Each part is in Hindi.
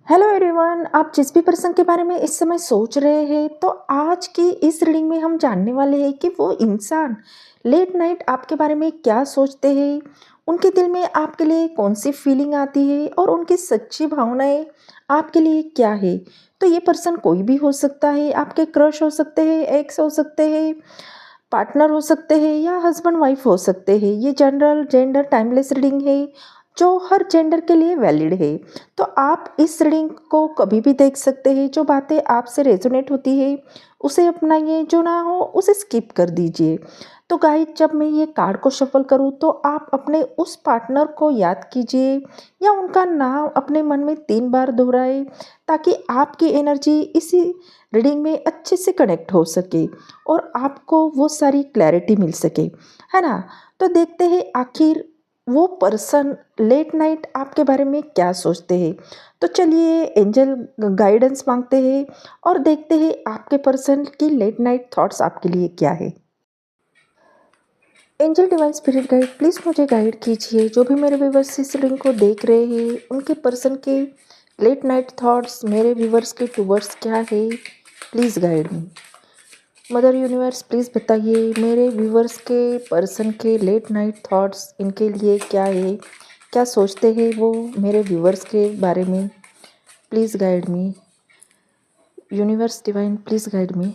हेलो एवरीवन, आप जिस भी पर्सन के बारे में इस समय सोच रहे हैं तो आज की इस रीडिंग में हम जानने वाले हैं कि वो इंसान लेट नाइट आपके बारे में क्या सोचते हैं, उनके दिल में आपके लिए कौन सी फीलिंग आती है और उनकी सच्ची भावनाएं आपके लिए क्या है। तो ये पर्सन कोई भी हो सकता है, आपके क्रश हो सकते हैं, एक्स हो सकते हैं, पार्टनर हो सकते हैं या हस्बैंड वाइफ हो सकते हैं। ये जनरल जेंडर टाइमलेस रीडिंग है जो हर जेंडर के लिए वैलिड है। तो आप इस रीडिंग को कभी भी देख सकते हैं। जो बातें आपसे रेजोनेट होती है उसे अपनाइए, जो ना हो उसे स्किप कर दीजिए। तो गाइस, जब मैं ये कार्ड को शफल करूँ तो आप अपने उस पार्टनर को याद कीजिए या उनका नाम अपने मन में 3 बार दोहराए ताकि आपकी एनर्जी इसी रीडिंग में अच्छे से कनेक्ट हो सके और आपको वो सारी क्लैरिटी मिल सके, है ना। तो देखते हैं आखिर वो पर्सन लेट नाइट आपके बारे में क्या सोचते हैं। तो चलिए एंजल गाइडेंस मांगते हैं और देखते हैं आपके पर्सन की लेट नाइट थॉट्स आपके लिए क्या है। Angel divine spirit guide, please मुझे गाइड कीजिए। जो भी मेरे व्यूवर्स इस रीडिंग को देख रहे हैं उनके पर्सन के लेट नाइट थॉट्स मेरे व्यूवर्स के टूवर्ड्स क्या है। Please guide me. Mother universe, please बताइए मेरे व्यूवर्स के पर्सन के लेट नाइट थॉट्स इनके लिए क्या है, क्या सोचते हैं वो मेरे व्यूवर्स के बारे में। Please guide me. Universe divine, please guide me.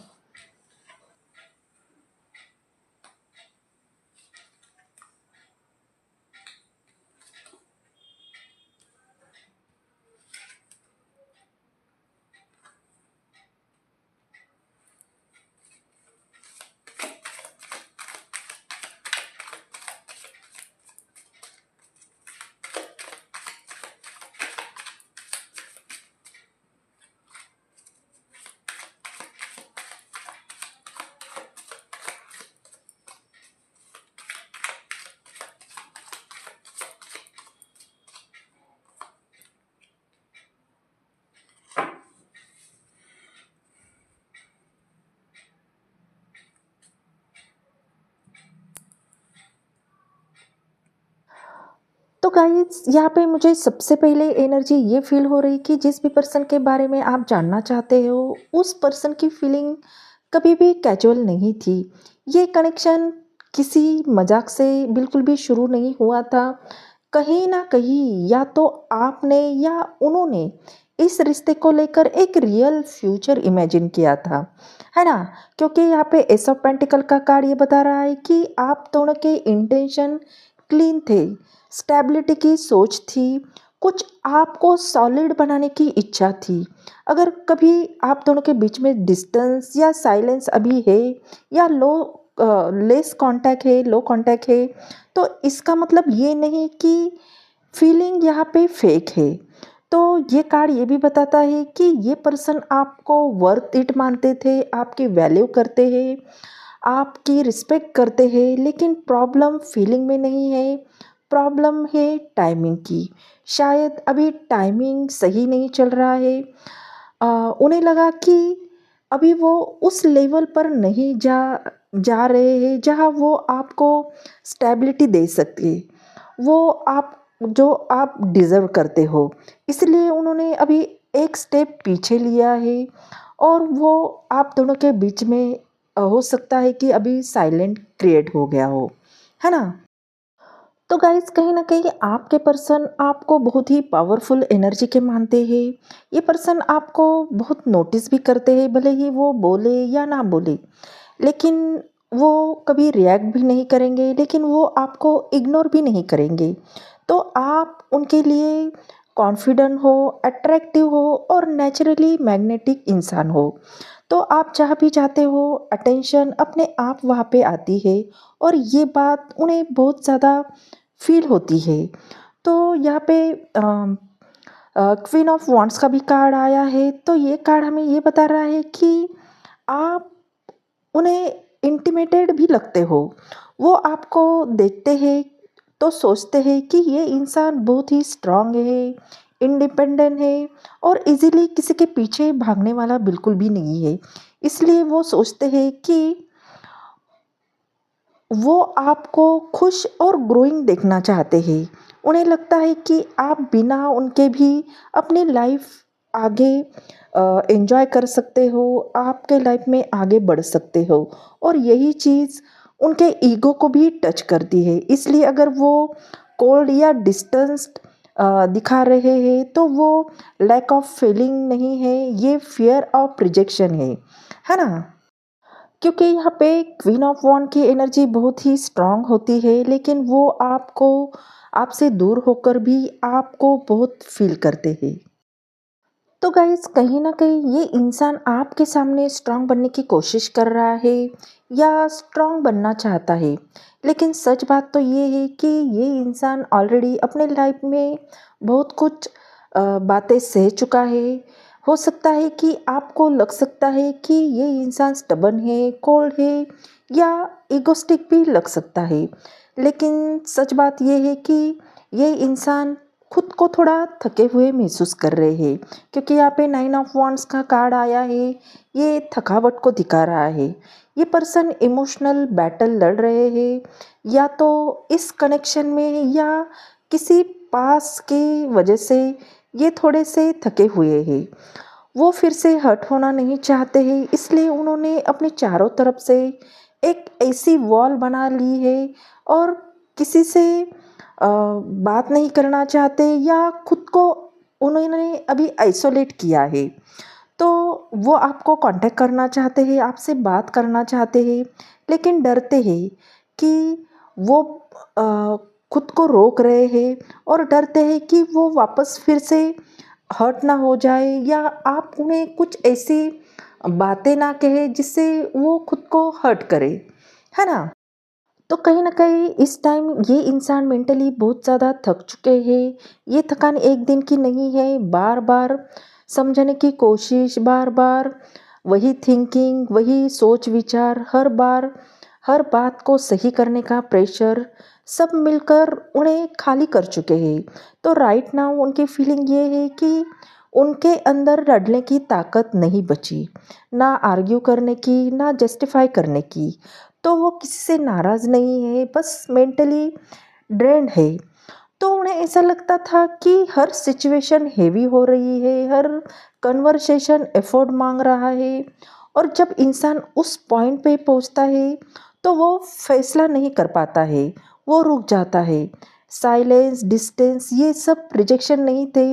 तो गाइस, यहाँ पे मुझे सबसे पहले एनर्जी ये फील हो रही कि जिस भी पर्सन के बारे में आप जानना चाहते हो उस पर्सन की फीलिंग कभी भी कैजुअल नहीं थी। ये कनेक्शन किसी मजाक से बिल्कुल भी शुरू नहीं हुआ था। कहीं ना कहीं या तो आपने या उन्होंने इस रिश्ते को लेकर एक रियल फ्यूचर इमेजिन किया था, है ना। क्योंकि यहाँ पे एस ऑफ पेंटिकल का कार्ड ये बता रहा है कि आप दोनों के इंटेंशन क्लीन थे, स्टेबिलिटी की सोच थी, कुछ आपको सॉलिड बनाने की इच्छा थी। अगर कभी आप दोनों के बीच में डिस्टेंस या साइलेंस अभी है या लेस कांटेक्ट है, लो कांटेक्ट है, तो इसका मतलब ये नहीं कि फीलिंग यहाँ पे फेक है। तो ये कार्ड ये भी बताता है कि ये पर्सन आपको वर्थ इट मानते थे, आपकी वैल्यू करते हैं, आपकी रिस्पेक्ट करते हैं, लेकिन प्रॉब्लम फीलिंग में नहीं है, प्रॉब्लम है टाइमिंग की। शायद अभी टाइमिंग सही नहीं चल रहा है। अ, उन्हें लगा कि अभी वो उस लेवल पर नहीं जा जा रहे हैं जहाँ वो आपको स्टेबिलिटी दे सकते, वो आप जो आप डिज़र्व करते हो। इसलिए उन्होंने अभी एक स्टेप पीछे लिया है और वो आप दोनों के बीच में हो सकता है कि अभी साइलेंट क्रिएट हो गया हो, है ना। तो गाइस, कहीं ना कहीं आपके पर्सन आपको बहुत ही पावरफुल एनर्जी के मानते हैं। ये पर्सन आपको बहुत नोटिस भी करते हैं, भले ही वो बोले या ना बोले, लेकिन वो कभी रिएक्ट भी नहीं करेंगे, लेकिन वो आपको इग्नोर भी नहीं करेंगे। तो आप उनके लिए कॉन्फिडेंट हो, अट्रैक्टिव हो और नेचुरली मैग्नेटिक इंसान हो। तो आप जहाँ भी जाते हो अटेंशन अपने आप वहाँ पे आती है और ये बात उन्हें बहुत ज़्यादा फील होती है। तो यहाँ पे क्वीन ऑफ वॉन्ड्स का भी कार्ड आया है। तो ये कार्ड हमें ये बता रहा है कि आप उन्हें इंटिमेटेड भी लगते हो। वो आपको देखते हैं तो सोचते हैं कि ये इंसान बहुत ही स्ट्रांग है, इंडिपेंडेंट है और इजीली किसी के पीछे भागने वाला बिल्कुल भी नहीं है। इसलिए वो सोचते हैं कि वो आपको खुश और ग्रोइंग देखना चाहते हैं। उन्हें लगता है कि आप बिना उनके भी अपनी लाइफ आगे एन्जॉय कर सकते हो, आपके लाइफ में आगे बढ़ सकते हो। और यही चीज़ उनके ईगो को भी टच करती है, इसलिए अगर वो कोल्ड या डिस्टेंस्ड दिखा रहे हैं तो वो लैक ऑफ फीलिंग नहीं है, ये फियर ऑफ रिजेक्शन है ना? क्योंकि यहाँ पे क्वीन ऑफ वॉन्ड की एनर्जी बहुत ही स्ट्रांग होती है, लेकिन वो आपको आपसे दूर होकर भी आपको बहुत फील करते हैं। तो गाइस कहीं न कहीं ये इंसान आपके सामने स्ट्रांग बनने की कोशिश कर रहा है या स्ट्रांग बनना चाहता है। लेकिन सच बात तो ये है कि ये इंसान ऑलरेडी अपने लाइफ में बहुत कुछ बातें सह चुका है। हो सकता है कि आपको लग सकता है कि ये इंसान स्टबर्न है, कोल्ड है या इगोस्टिक भी लग सकता है। लेकिन सच बात ये है कि ये इंसान खुद को थोड़ा थके हुए महसूस कर रहे हैं, क्योंकि यहाँ पे 9 ऑफ वांड्स का कार्ड आया है, ये थकावट को दिखा रहा है। ये पर्सन इमोशनल बैटल लड़ रहे हैं, या तो इस कनेक्शन में या किसी पास की वजह से ये थोड़े से थके हुए हैं। वो फिर से हर्ट होना नहीं चाहते हैं, इसलिए उन्होंने अपने चारों तरफ से एक ऐसी वॉल बना ली है और किसी से बात नहीं करना चाहते या खुद को उन्होंने अभी आइसोलेट किया है। तो वो आपको कांटेक्ट करना चाहते हैं, आपसे बात करना चाहते हैं, लेकिन डरते हैं कि वो अ, खुद को रोक रहे हैं और डरते हैं कि वो वापस फिर से हर्ट ना हो जाए या आप उन्हें कुछ ऐसी बातें ना कहें जिससे वो खुद को हर्ट करे, है ना? तो कहीं न कहीं इस टाइम ये इंसान मेंटली बहुत ज़्यादा थक चुके हैं। ये थकान एक दिन की नहीं है, बार-बार समझने की कोशिश, बार-बार वही थिंकिंग, वही सोच-विचार, हर बार हर बात को सही करने का प्रेशर, सब मिलकर उन्हें खाली कर चुके हैं। तो राइट नाउ उनकी फीलिंग ये है कि उनके अंदर लड़ने की ताकत नहीं बची, ना आर्ग्यू करने की, ना जस्टिफाई करने की। तो वो किसी से नाराज़ नहीं है, बस मेंटली ड्रेन्ड है। तो उन्हें ऐसा लगता था कि हर सिचुएशन हेवी हो रही है, हर कन्वर्सेशन एफर्ट मांग रहा है, और जब इंसान उस पॉइंट पे पहुंचता है तो वो फैसला नहीं कर पाता है, वो रुक जाता है। साइलेंस, डिस्टेंस, ये सब रिजेक्शन नहीं थे,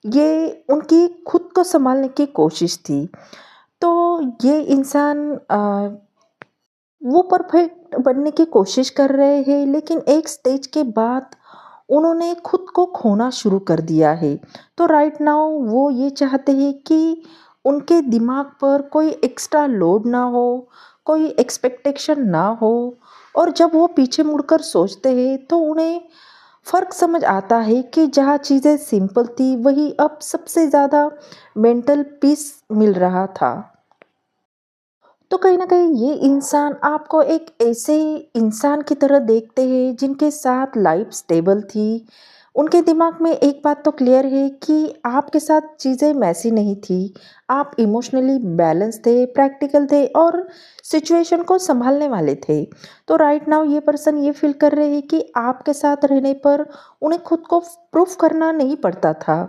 ये उनकी खुद को संभालने की कोशिश थी। तो ये इंसान वो परफेक्ट बनने की कोशिश कर रहे हैं, लेकिन एक स्टेज के बाद उन्होंने खुद को खोना शुरू कर दिया है। तो राइट नाउ वो ये चाहते हैं कि उनके दिमाग पर कोई एक्स्ट्रा लोड ना हो, कोई एक्सपेक्टेशन ना हो, और जब वो पीछे मुड़कर सोचते हैं तो उन्हें फ़र्क समझ आता है कि जहाँ चीज़ें सिंपल थी वही अब सबसे ज़्यादा मेंटल पीस मिल रहा था। तो कहीं न कहीं ये इंसान आपको एक ऐसे इंसान की तरह देखते हैं जिनके साथ लाइफ स्टेबल थी। उनके दिमाग में एक बात तो क्लियर है कि आपके साथ चीज़ें मैसी नहीं थी। आप इमोशनली बैलेंस थे, प्रैक्टिकल थे और सिचुएशन को सँभालने वाले थे। तो राइट नाउ ये पर्सन ये फ़ील कर रहे हैं कि आपके साथ रहने पर उन्हें खुद को प्रूफ करना नहीं पड़ता था।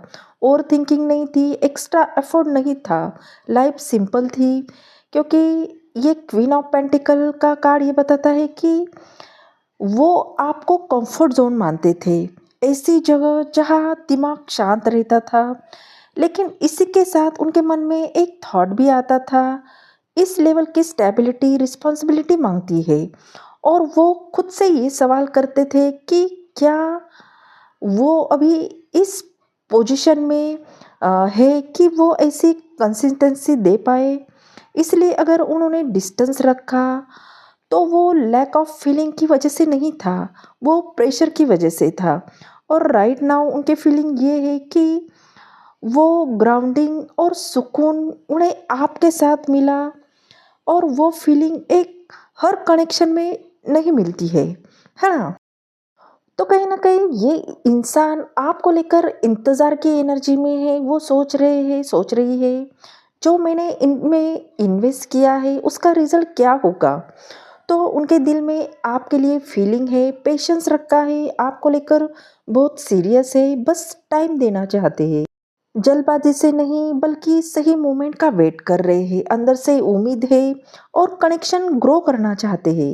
ओवरथिंकिंग नहीं थी, एक्स्ट्रा एफर्ट नहीं था, लाइफ सिंपल थी। क्योंकि ये क्वीन ऑफ पेंटिकल का कार्ड ये बताता है कि वो आपको कंफर्ट जोन मानते थे, ऐसी जगह जहाँ दिमाग शांत रहता था। लेकिन इसी के साथ उनके मन में एक थॉट भी आता था, इस लेवल की स्टेबिलिटी रिस्पॉन्सिबिलिटी मांगती है। और वो खुद से ये सवाल करते थे कि क्या वो अभी इस पोजीशन में है कि वो ऐसी कंसिस्टेंसी दे पाए। इसलिए अगर उन्होंने डिस्टेंस रखा तो वो लैक ऑफ फीलिंग की वजह से नहीं था, वो प्रेशर की वजह से था। और राइट नाउ उनके फीलिंग ये है कि वो ग्राउंडिंग और सुकून उन्हें आपके साथ मिला, और वो फीलिंग एक हर कनेक्शन में नहीं मिलती है ना? तो कहीं न कहीं ये इंसान आपको लेकर इंतज़ार की एनर्जी में है, वो सोच रहे हैं, सोच रही है, जो मैंने इनमें इन्वेस्ट किया है उसका रिज़ल्ट क्या होगा? तो उनके दिल में आपके लिए फीलिंग है, पेशेंस रखा है, आपको लेकर बहुत सीरियस है, बस टाइम देना चाहते हैं। जल्दबाजी से नहीं बल्कि सही मोमेंट का वेट कर रहे हैं, अंदर से उम्मीद है और कनेक्शन ग्रो करना चाहते हैं।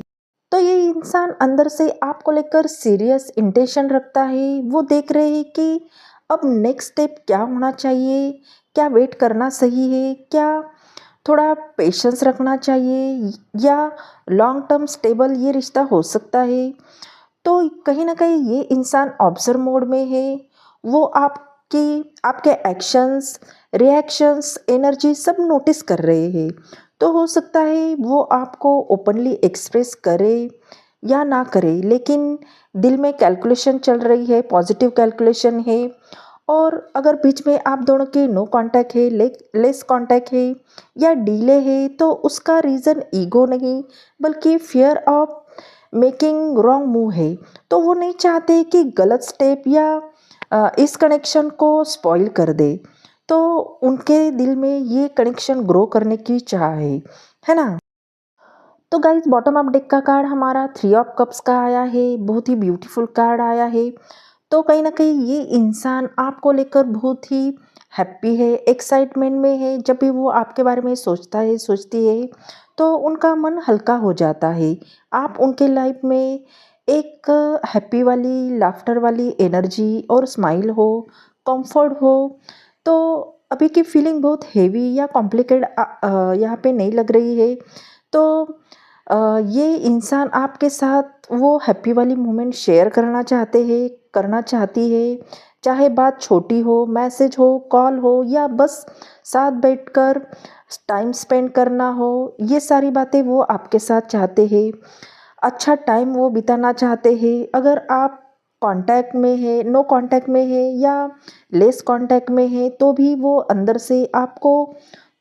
तो ये इंसान अंदर से आपको लेकर सीरियस इंटेंशन रखता है। वो देख रहे हैं कि अब नेक्स्ट स्टेप क्या होना चाहिए, क्या वेट करना सही है, क्या थोड़ा पेशेंस रखना चाहिए, या लॉन्ग टर्म स्टेबल ये रिश्ता हो सकता है। तो कहीं न कहीं ये इंसान ऑब्ज़र्व मोड में है। वो आपके एक्शंस, रिएक्शंस, एनर्जी सब नोटिस कर रहे हैं। तो हो सकता है वो आपको ओपनली एक्सप्रेस करे या ना करे, लेकिन दिल में कैलकुलेशन चल रही है, पॉज़िटिव कैलकुलेशन है। और अगर बीच में आप दोनों के नो कॉन्टैक्ट है, लेस कॉन्टैक्ट है या डिले है, तो उसका रीज़न ईगो नहीं बल्कि fear of making wrong move है। तो वो नहीं चाहते कि गलत स्टेप या इस कनेक्शन को स्पॉइल कर दे। तो उनके दिल में ये कनेक्शन ग्रो करने की चाह है ना? तो गाइस बॉटम अप डेक का कार्ड हमारा थ्री ऑफ कप्स का आया है, बहुत ही ब्यूटीफुल कार्ड आया है। तो कहीं न कहीं ये इंसान आपको लेकर बहुत ही हैप्पी है, एक्साइटमेंट में है। जब भी वो आपके बारे में सोचता है, सोचती है, तो उनका मन हल्का हो जाता है। आप उनके लाइफ में एक हैप्पी वाली, लाफ्टर वाली एनर्जी और स्माइल हो, कम्फर्ट हो। तो अभी की फीलिंग बहुत हेवी या कॉम्प्लिकेटेड यहाँ पे नहीं लग रही है। तो ये इंसान आपके साथ वो हैप्पी वाली मोमेंट शेयर करना चाहते हैं, करना चाहती है। चाहे बात छोटी हो, मैसेज हो, कॉल हो या बस साथ बैठकर टाइम स्पेंड करना हो, ये सारी बातें वो आपके साथ चाहते हैं। अच्छा टाइम वो बिताना चाहते हैं। अगर आप कॉन्टैक्ट में है, नो कॉन्टैक्ट में है या लेस कॉन्टैक्ट में है, तो भी वो अंदर से आपको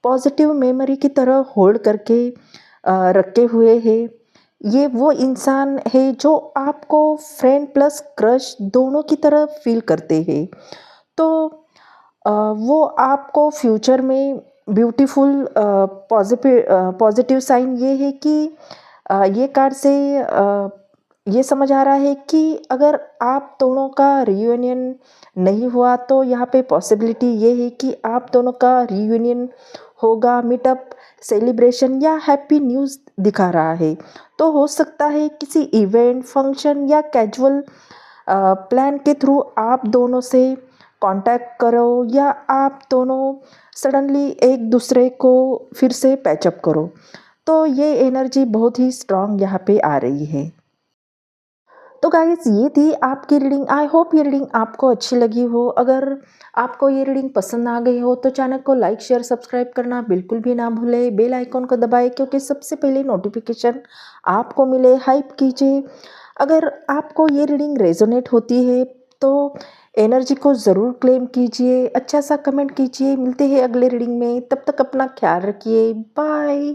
पॉजिटिव मेमोरी की तरह होल्ड करके रखे हुए है। ये वो इंसान है जो आपको फ्रेंड प्लस क्रश दोनों की तरह फील करते हैं। तो वो आपको फ्यूचर में ब्यूटीफुल पॉजिटिव साइन ये है कि ये कार्ड से ये समझ आ रहा है कि अगर आप दोनों का रियूनियन नहीं हुआ, तो यहाँ पे पॉसिबिलिटी ये है कि आप दोनों का रियूनियन होगा, मीटअप, सेलिब्रेशन या हैप्पी न्यूज़ दिखा रहा है। तो हो सकता है किसी इवेंट, फंक्शन या कैजुअल प्लान के थ्रू आप दोनों से कांटेक्ट करो या आप दोनों सडनली एक दूसरे को फिर से पैचअप करो। तो ये एनर्जी बहुत ही स्ट्रांग यहाँ पे आ रही है। तो गाइस ये थी आपकी रीडिंग। आई होप ये रीडिंग आपको अच्छी लगी हो। अगर आपको ये रीडिंग पसंद आ गई हो तो चैनल को लाइक शेयर सब्सक्राइब करना बिल्कुल भी ना भूलें। बेल आइकॉन को दबाएं क्योंकि सबसे पहले नोटिफिकेशन आपको मिले। हाइप कीजिए। अगर आपको ये रीडिंग रेजोनेट होती है तो एनर्जी को ज़रूर क्लेम कीजिए, अच्छा सा कमेंट कीजिए। मिलते हैं अगले रीडिंग में, तब तक अपना ख्याल रखिए। बाय।